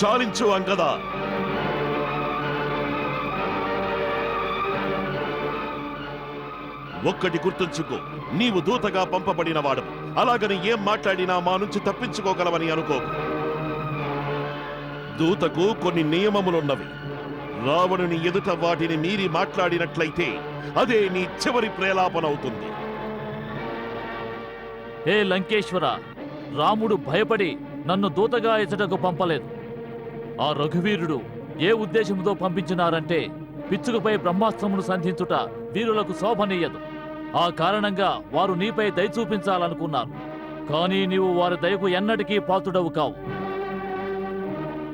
చాలించు అంగదా. ఒక్కటి గుర్తుంచుకో, నీవు దూతగా పంపబడిన వాడు. అలాగని ఏం మాట్లాడినా మా నుంచి తప్పించుకోగలవని అనుకోకు. దూతకు కొన్ని నియమములున్నవి. రావణుని ఎదుట వాటిని మీరి మాట్లాడినట్లయితే అదే నీ చివరి ప్రేలాపనవుతుంది. హే లంకేశ్వర, రాముడు భయపడి నన్ను దూతగా ఎచ్చటకు పంపలేదు. ఆ రఘువీరుడు ఏ ఉద్దేశంతో పంపించినారంటే పిచ్చుకపై బ్రహ్మాస్త్రమును సంధించుట వీరులకు శోభనీయదు. ఆ కారణంగా వారు నీపై దయ చూపించాలనుకున్నారు. కానీ నీవు వారి దయకు ఎన్నటికీ పాత్రుడవు కావు.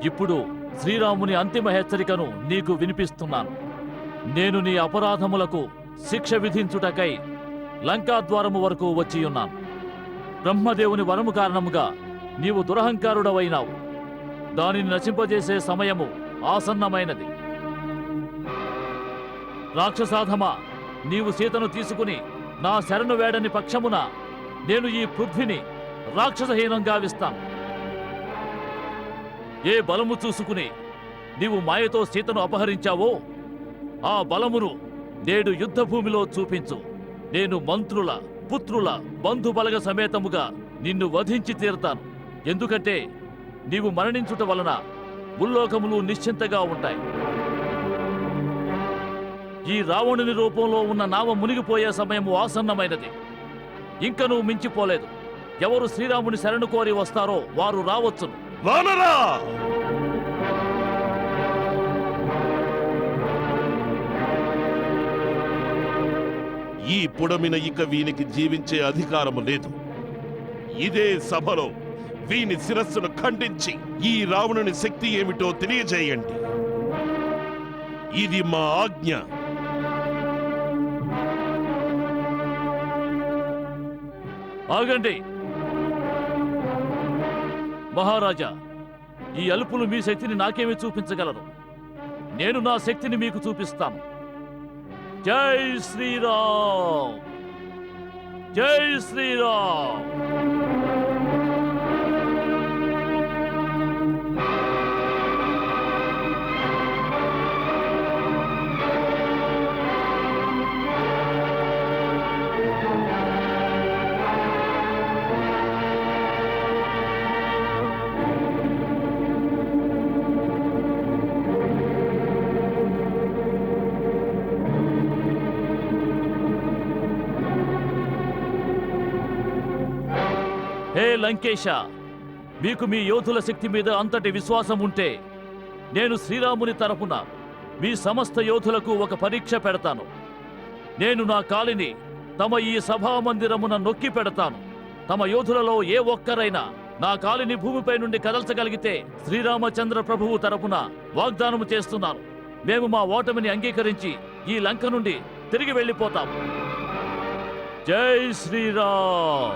ఇప్పుడు శ్రీరాముని అంతిమ హెచ్చరికను నీకు వినిపిస్తున్నాను. నేను నీ అపరాధములకు శిక్ష విధించుటకై లంకాద్వారము వరకు వచ్చియున్నాను. బ్రహ్మదేవుని వరము కారణముగా నీవు దురహంకారుడవైనావు. దానిని నశింపజేసే సమయము ఆసన్నమైనది. రాక్షసాధమా, నీవు సీతను తీసుకుని నా శరణు వేడని పక్షమున నేను ఈ పృథ్విని రాక్షసహీనంగా విస్తాను. ఏ బలము చూసుకుని నీవు మాయతో సీతను అపహరించావో ఆ బలమును నేడు యుద్ధభూమిలో చూపించు. నేను మంత్రుల, పుత్రుల, బంధుబలగ సమేతముగా నిన్ను వధించి తీరుతాను. ఎందుకంటే నీవు మరణించుట వలన ముల్లోకములు నిశ్చింతగా ఉంటాయి. ఈ రావణుని రూపంలో ఉన్న నావ మునిగిపోయే సమయము ఆసన్నమైనది. ఇంకనూ మించిపోలేదు. ఎవరు శ్రీరాముని శరణు కోరి వస్తారో వారు రావచ్చును. వానరా! ఈ పుడమిన ఇక వీనికి జీవించే అధికారము లేదు. ఇదే సభలో వీని శిరస్సును ఖండించి ఈ రావణుని శక్తి ఏమిటో తెలియజేయండి. ఇది మా ఆజ్ఞ. ఆగండి మహారాజా, ఈ అల్పులు మీ శక్తిని నాకేమి చూపించగలరు? నేను నా శక్తిని మీకు చూపిస్తాను. జై శ్రీరామ్, జై శ్రీరామ్. హే లంకేశ, మీకు మీ యోధుల శక్తి మీద అంతటి విశ్వాసం ఉంటే నేను శ్రీరాముని తరపున మీ సమస్త యోధులకు ఒక పరీక్ష పెడతాను. నేను నా కాలిని తమ ఈ సభామందిరమున నొక్కి పెడతాను. తమ యోధులలో ఏ ఒక్కరైనా నా కాలిని భూమిపై నుండి కదల్చగలిగితే శ్రీరామచంద్ర ప్రభువు తరపున వాగ్దానము చేస్తున్నాను, మేము మా ఓటమిని అంగీకరించి ఈ లంక నుండి తిరిగి వెళ్ళిపోతాము. జై శ్రీరామ్.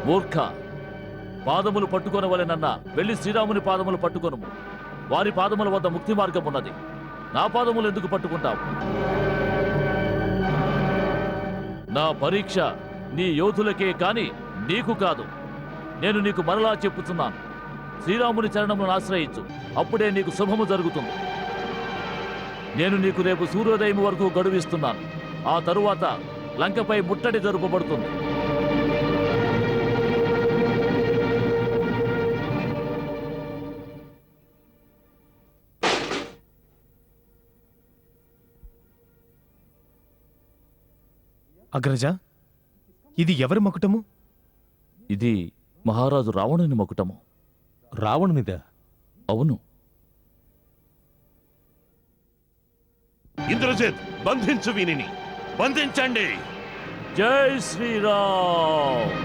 మూర్ఖ, పాదములు పట్టుకొనవలెనన్నా వెళ్ళి శ్రీరాముని పాదములు పట్టుకొనుము. వారి పాదముల వద్ద ముక్తి మార్గం ఉన్నది. నా పాదములు ఎందుకు పట్టుకుంటావు? నా పరీక్ష నీ యోధులకే కాని నీకు కాదు. నేను నీకు మరలా చెప్పుతున్నాను, శ్రీరాముని చరణమును ఆశ్రయించు, అప్పుడే నీకు శుభము జరుగుతుంది. నేను నీకు రేపు సూర్యోదయం వరకు గడువిస్తున్నాను. ఆ తరువాత లంకపై ముట్టడి జరుపబడుతుంది. అగ్రజ, ఇది ఎవరి మకుటము? ఇది మహారాజు రావణుని మకుటము. రావణునిదా? అవును. ఇంద్రజిత్, బంధించు వీనిని, బంధించండి. జై శ్రీరామ్.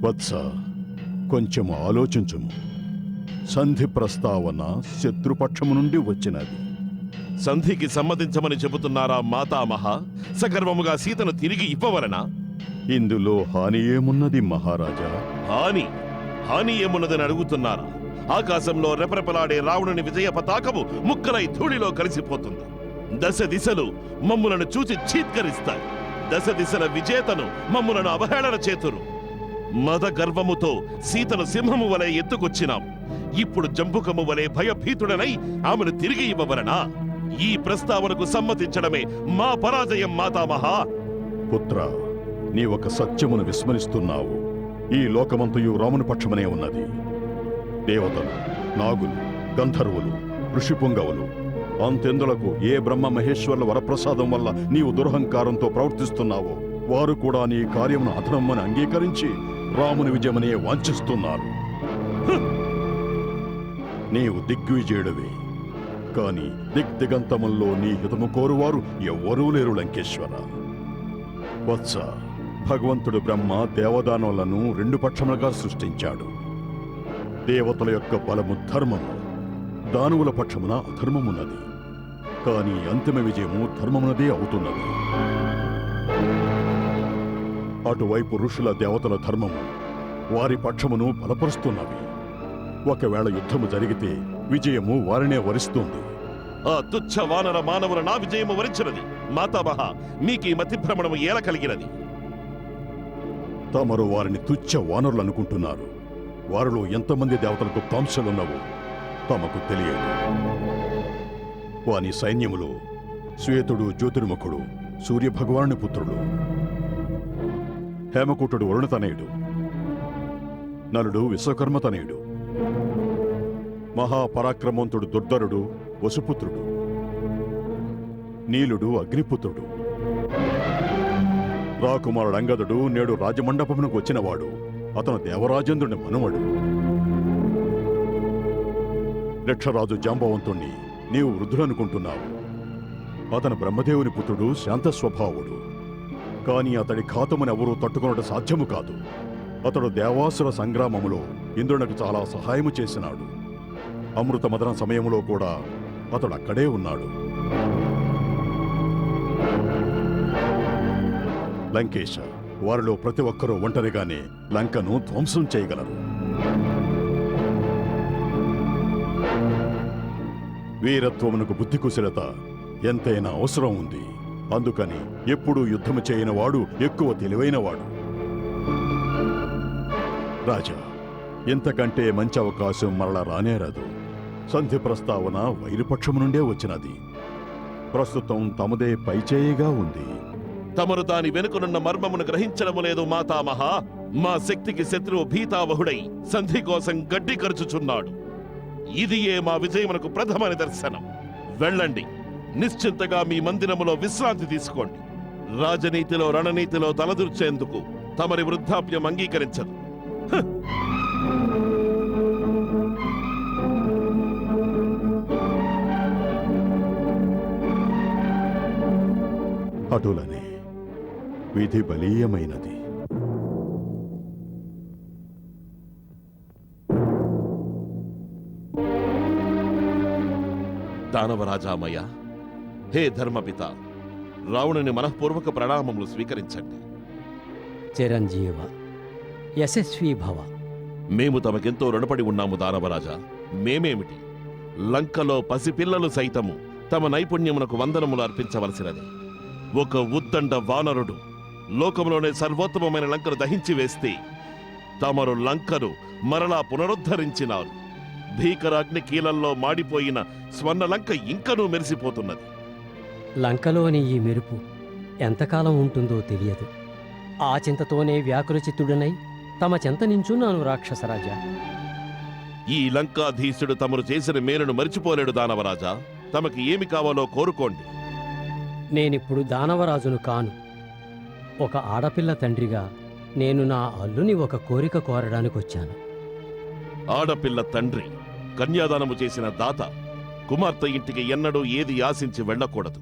వత్స, కొంచెం ఆలోచించుము. సంధి ప్రస్తావన శత్రుపక్షము నుండి వచ్చినది. సంధికి సమ్మతించమని చెబుతున్నారా మాతామహ? సగర్వముగా సీతను తిరిగి ఇవ్వవలనా? ఇందులో హాని ఏమున్నది మహారాజా? హాని ఏమున్నదని అడుగుతున్నారా? ఆకాశంలో రెపరెపలాడే రావణుని విజయ పతాకము ముక్కలై ధూళిలో కలిసిపోతుంది. దశ దిశలు మమ్ములను చూచి చీత్కరిస్తాయి. దశ దిశల విజేతను మమ్ములను అవహేళన చేతురు. మద గర్వముతో సీతను సింహము వలె ఎత్తుకొచ్చినాం. ఇప్పుడు జంబుకము వలె భయభీతుడనై ఆమెను తిరిగి ఇవ్వవలనా? ఈ ప్రస్తావనకు సమ్మతించడమే మా పరాజయం మాతామహా. పుత్ర, నీ ఒక సత్యమును విస్మరిస్తున్నావు. ఈ లోకమంతయు రాముని పక్షమనే ఉన్నది. దేవతలు, నాగులు, గంధర్వులు, ఋషిపుంగవులు, అంతెందులకు ఏ బ్రహ్మ మహేశ్వరుల వరప్రసాదం వల్ల నీవు దురహంకారంతో ప్రవర్తిస్తున్నావో వారు కూడా నీ కార్యమును అధర్మని అంగీకరించి రాముని విజయమనే వాంఛిస్తున్నారు. నీవు దిగ్విజయుడివే, కాని దిగ్దిగంతముల్లో నీ హితము కోరువారు ఎవ్వరూ లేరు లంకేశ్వర. వత్స, భగవంతుడు బ్రహ్మ దేవదానవులను రెండు పక్షములుగా సృష్టించాడు. దేవతల యొక్క బలము ధర్మము, దానవుల పక్షమున అధర్మమున్నది. కాని అంతిమ విజయము ధర్మమునదే అవుతున్నది. అటువైపు ఋషుల దేవతల ధర్మము వారి పక్షమును బలపరుస్తున్నవి. ఒకవేళ యుద్ధము జరిగితే విజయము వారినే వరిస్తుంది. ఆ తుచ్చ వానర మానవుల నా విజయము వరించినది. మాతామహ, మీకీ మతి భ్రమణము ఏల కలిగినది? తమరు వారిని తుచ్చ వానరులు అనుకుంటున్నారు. వారిలో ఎంతమంది దేవతలకు గుప్తాంశాలున్నవో తమకు తెలియదు. వాని సైన్యములో శ్వేతుడు జ్యోతిర్ముఖుడు సూర్యభగవానుని పుత్రుడు, హేమకూటుడు వరుణతనయుడు, నలుడు విశ్వకర్మతనయుడు, మహాపరాక్రమవంతుడు దుర్ధరుడు వసుపుత్రుడు, నీలుడు అగ్నిపుత్రుడు, రాకుమారుడు అంగదుడు నేడు రాజమండపమునకు వచ్చినవాడు. అతను దేవరాజేంద్రుని మనుమడు. లక్షరాజు జాంబవంతుణ్ణి నీవు వృద్ధుడనుకుంటున్నావు. అతను బ్రహ్మదేవుని పుత్రుడు, శాంత స్వభావుడు. కాని అతడి ఘాతమును ఎవరూ తట్టుకొనడం సాధ్యము కాదు. అతడు దేవాసుర సంగ్రామములో ఇంద్రునికి చాలా సహాయము చేసినాడు. అమృత మదన సమయంలో కూడా అతడు అక్కడే ఉన్నాడు. లంకేశ, వారిలో ప్రతి ఒక్కరూ ఒంటరిగానే లంకను ధ్వంసం చేయగలరు. వీరత్వమునకు బుద్ధి కుశలత ఎంతైనా అవసరం ఉంది. అందుకని ఎప్పుడూ యుద్ధము చేయనివాడు ఎక్కువ తెలివైనవాడు. రాజా, ఇంతకంటే మంచి అవకాశం మరలా రానేరాదు. సంధి ప్రస్తావన వైరుపక్షము నుండే వచ్చినది. ప్రస్తుతం తమదే పైచేయిగా ఉంది. తమరు దాని వెనుకనున్న మర్మమును గ్రహించడము లేదు మాతామహ. మా శక్తికి శత్రువు భీతావహుడై సంధి కోసం గడ్డి ఖర్చుచున్నాడు. ఇదియే మా విజయమునకు ప్రథమ నిదర్శనం. వెళ్ళండి, నిశ్చింతగా మీ మందిరములో విశ్రాంతి తీసుకోండి. రాజనీతిలో రణనీతిలో తలదూర్చేందుకు తమరి వృద్ధాప్యం అంగీకరించదు. అటులనే విధి బలీయమైనది. దానవరాజామయ్య, హే ధర్మపిత, రావణుని మనఃపూర్వక ప్రణామములు స్వీకరించండి. చిరంజీవ, యశస్వీ భవ. మేము తమకెంతో రుణపడి ఉన్నాము దానవరాజా. మేమేమిటి, లంకలో పసిపిల్లలు సైతము తమ నైపుణ్యమునకు వందనములు అర్పించవలసినది. ఒక ఉద్దండ వానరుడు లోకంలోనే సర్వోత్తమమైన లంకను దహించి వేస్తే తమరు లంకను మరలా పునరుద్ధరించినారు. భీకరాగ్ని కీలల్లో మాడిపోయిన స్వర్ణలంక ఇంకనూ మెరిసిపోతున్నది. లంకలోని ఈ మెరుపు ఎంతకాలం ఉంటుందో తెలియదు. ఆ చింతతోనే వ్యాకులచిత్తుడనై తమ చెంత నించున్నాను రాక్షసరాజా. ఈ లంకాధీశుడు తమరు చేసిన మేలును మరిచిపోలేడు దానవరాజా. తమకి ఏమి కావాలో కోరుకోండి. నేనిప్పుడు దానవరాజును కాను. ఒక ఆడపిల్ల తండ్రిగా నేను నా అల్లుని ఒక కోరిక కోరడానికొచ్చాను. ఆడపిల్ల తండ్రి, కన్యాదానము చేసిన దాత కుమార్తె ఇంటికి ఎన్నడూ ఏది ఆశించి వెళ్ళకూడదు.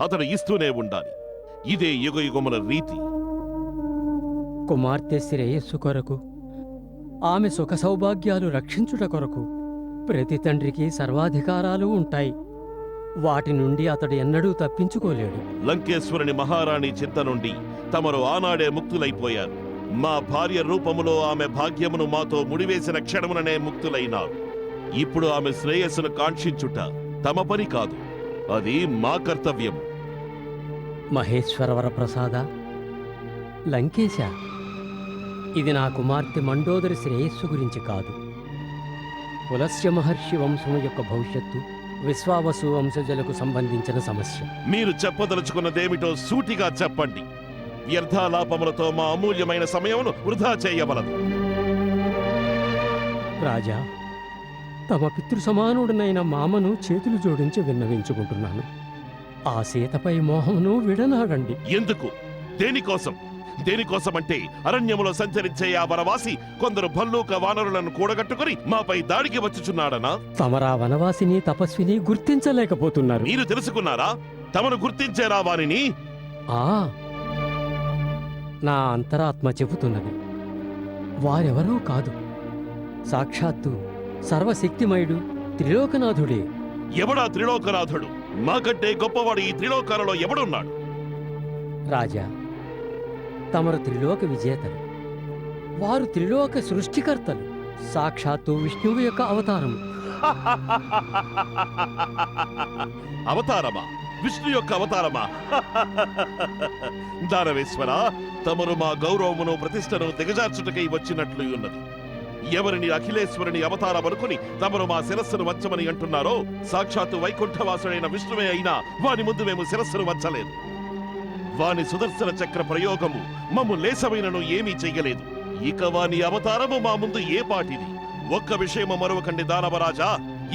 అతడు ఇస్తూనే ఉండాలి. ఇదే యుగయుగముల రీతి. కుమార్తె శ్రేయస్సు కొరకు, ఆమె సుఖ సౌభాగ్యాలు రక్షించుట కొరకు ప్రతి తండ్రికి సర్వాధికారాలు ఉంటాయి. వాటి నుండి అతడు ఎన్నడూ తప్పించుకోలేడు. లంకేశ్వరుని మహారాణి చింత నుండి తమరు ఆనాడే ముక్తులైపోయారు. మా భార్య రూపములో ఆమె భాగ్యమును మాతో ముడివేసిన క్షణముననే ముక్తులైనారు. ఇప్పుడు ఆమె శ్రేయస్సును కాంక్షించుట తమ పని కాదు, అది మా కర్తవ్యము. మహేశ్వరవర ప్రసాద, లంకేశ, ఇది నా కుమార్తె మండోదరి శ్రేయస్సు గురించి కాదు. పులస్య మహర్షి వంశం యొక్క భవిష్యత్తు, విశ్వావసు వంశజులకు సంబంధించిన సమస్య. మీరు చెప్పదలుచుకున్నదేమిటో సూటిగా చెప్పండి. వ్యర్థాలాపములతో మా అమూల్యమైన సమయమును వృధా చేయవలదు. రాజా, తమ పితృ సమానుడనైన మామను చేతులు జోడించి విన్నవించుకుంటున్నాను. ఆ సీతపై మోహమును విడనాడండి. ఎందుకు? దేనికోసం? దేనికోసమంటే అరణ్యములో సంచరించే ఆ వనవాసి కొందరు భల్లూక వానరులను కూడగట్టుకుని మాపై దాడికి వచ్చుచున్నాడనా? తమరా వనవాసిని తపస్విని గుర్తించలేకపోతున్నారు. మీరు తెలుసుకున్నారా? తమను గుర్తించేరా వానిని? ఆ నా అంతరాత్మ చెబుతున్నది. వారెవరో కాదు, సాక్షాత్తు సర్వశక్తిమయుడు త్రిలోకనాథుడే. ఎవడా త్రిలోకనాథుడు? మాకంటే గొప్పవాడు ఈ త్రిలోకాలలో ఎవడున్నాడు? రాజా, తమరు త్రిలోక విజేతలు. వారు త్రిలోక సృష్టికర్తలు. సాక్షాత్తు విష్ణువు యొక్క అవతారం. అవతారమా? విష్ణు యొక్క అవతారమా? దానవేశ్వర, తమరు మా గౌరవమును ప్రతిష్టను దిగజార్చుటకై వచ్చినట్లు ఉన్నది. ఎవరిని అఖిలేశ్వరుని అవతారం అనుకుని తమరు మా శిరస్సును వంచమని అంటున్నారో, సాక్షాత్తు వైకుంఠవాసుడైన విష్ణువే అయినా వాని ముందు మేము శిరస్సును వంచలేదు. వాని సుదర్శన చక్ర ప్రయోగము మమ్ము లేసమైనను ఏమీ చెయ్యలేదు. ఇక వాని అవతారము మా ముందు ఏ పాటిది? ఒక్క విషయము మరొకండి దానవరాజా,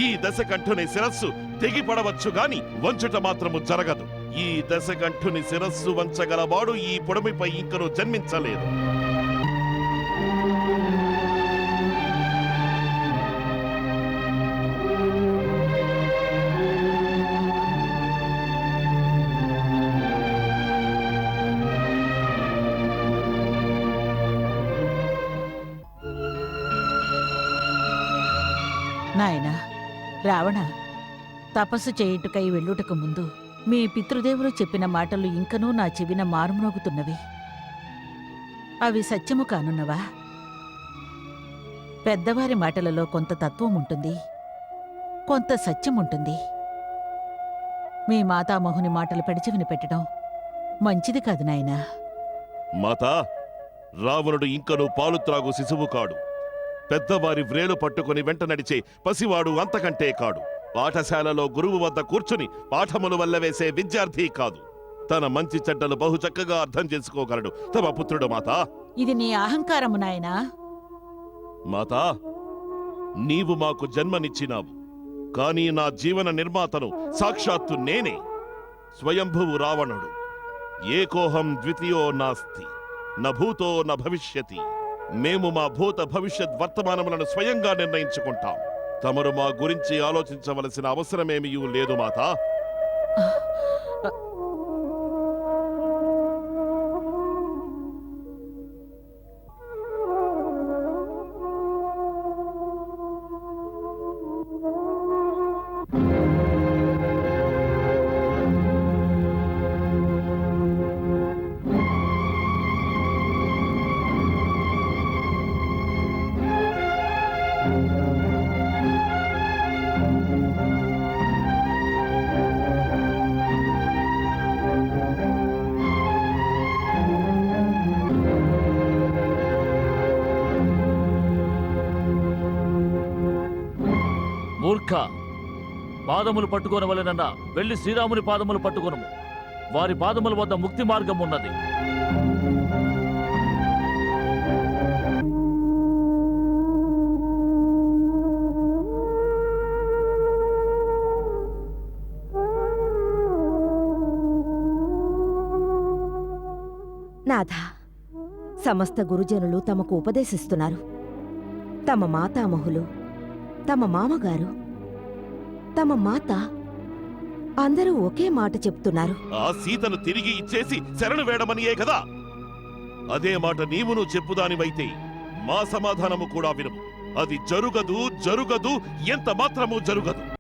ఈ దశకంఠుని శిరస్సు తెగిపడవచ్చు గాని వంచుట మాత్రము జరగదు. ఈ దశకంఠుని శిరస్సు వంచగలవాడు ఈ పొడమిపై ఇంకను జన్మించలేదు. నాయనా రావణ, తపస్సు చేయుటకై వెళ్ళుటకు ముందు మీ పితృదేవులు చెప్పిన మాటలు ఇంకనూ నా చెవిన మారుమ్రోగుతున్నవి. అవి సత్యము కానున్నవా? పెద్దవారి మాటలలో కొంత తత్వం ఉంటుంది, కొంత సత్యం ఉంటుంది. మీ మాతామహుని మాటలు పెడిచెవిని పెట్టడం మంచిది కాదు నాయనా. మాతా, రావణుడు ఇంకనూ పాలు త్రాగు శిశువు కాడు. పెద్దవారి వ్రేలు పట్టుకుని వెంట నడిచే పసివాడు అంతకంటే కాడు. పాఠశాలలో గురువు వద్ద కూర్చుని పాఠములు వల్ల వేసే విద్యార్థి కాదు. తన మంచి చెడ్డలు బహు చక్కగా అర్థం చేసుకోగలడు తమ పుత్రుడు. మాతా, ఇది నీ అహంకారము నాయనా. మాతా, నీవు మాకు జన్మనిచ్చినావు, కానీ నా జీవన నిర్మాతను సాక్షాత్తు నేనే. స్వయంభువు రావణుడు ఏకోహం ద్వితీయో నాస్తి న భూతో న భవిష్యతి. మేము మా భూత భవిష్యత్ వర్తమానములను స్వయంగా నిర్ణయించుకుంటాం. తమరు మా గురించి ఆలోచించవలసిన అవసరమేమీ లేదు మాతా. మూర్ఖ, పాదములు పట్టుకోనవలెనన్నా వెళ్ళి శ్రీరాముని పాదములు పట్టుకొనుము. వారి పాదముల వద్ద ముక్తి మార్గం ఉన్నది. నాథ, సమస్త గురుజనులు తమకు ఉపదేశిస్తున్నారు. తమ మాతామహులు, తమ మామగారు, తమ మాత అందరూ ఒకే మాట చెప్తున్నారు. ఆ సీతను తిరిగి ఇచ్చేసి శరణు వేడమనియే కదా. అదే మాట నీవును చెప్పుదానివైతే మా సమాధానము కూడా వినుము. అది జరుగదు, జరుగదు, ఎంత మాత్రము జరుగదు.